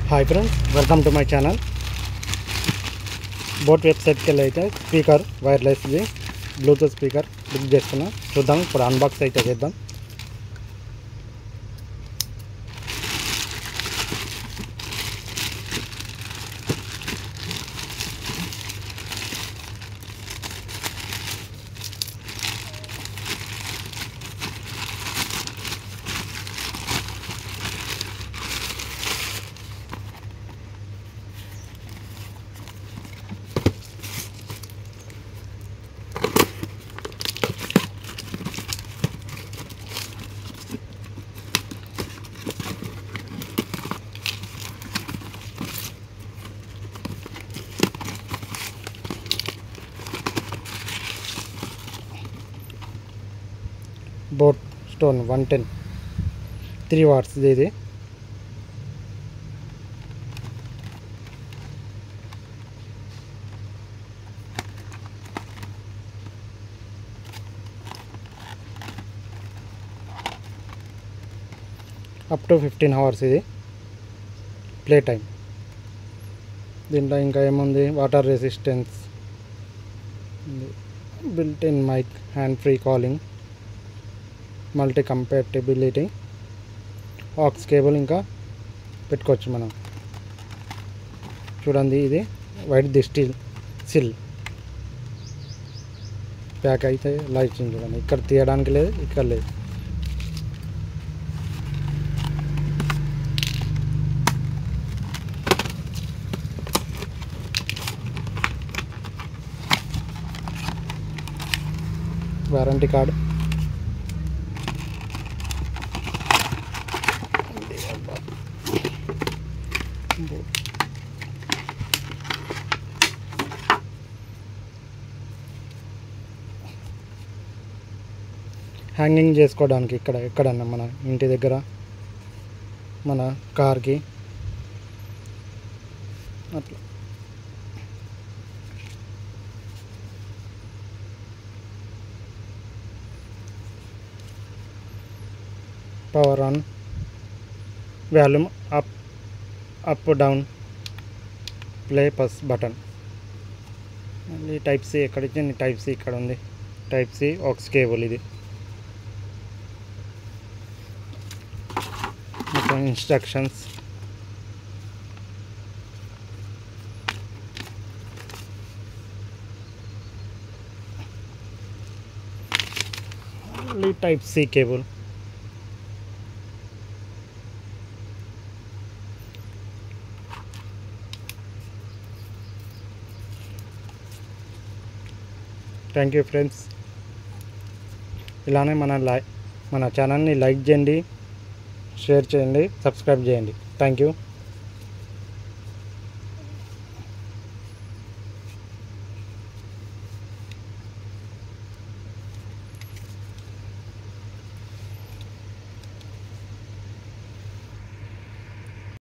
Hi friends, welcome to my channel. BoAt వెబ్సైట్కి వెళ్ళి అయితే స్పీకర్ వైర్లెస్ది బ్లూటూత్ స్పీకర్ బుక్ చేసుకున్నాం. చూద్దాం, ఇప్పుడు అన్బాక్స్ అయితే చేద్దాం. బోట్ స్టోన్ 110 3 వాట్స్ ఇది. అప్ టు 15 అవర్స్ ఇది ప్లే టైం. దీంట్లో ఇంకా ఏముంది, water resistance, built in mic, hand free calling, multi compatibility, aux cable ఇంకా పెట్టుకోవచ్చు మనం. చూడండి, ఇది వైట్ ది స్టీల్ సిల్ ప్యాక్ అయితే ఇలా ఇచ్చింది. చూడండి, ఇక్కడ తీయడానికి లేదు, ఇక్కడ లేదు. వారంటీ కార్డు, హ్యాంగింగ్ చేసుకోవడానికి ఇక్కడ ఎక్కడన్నా మన ఇంటి దగ్గర, మన కార్కి అట్లా. Power on, volume up down, play pause button. మళ్ళీ టైప్ సి ఎక్కడ ఇచ్చింది, టైప్ సి ఇక్కడ ఉంది. టైప్ సి ఆక్స్ కేబుల్ ఇది. Instructions, type C cable. Thank you friends. ఇలానే మన ఛానల్ని లైక్ చేయండి, షేర్ చేయండి, సబ్స్క్రైబ్ చేయండి. Thank you.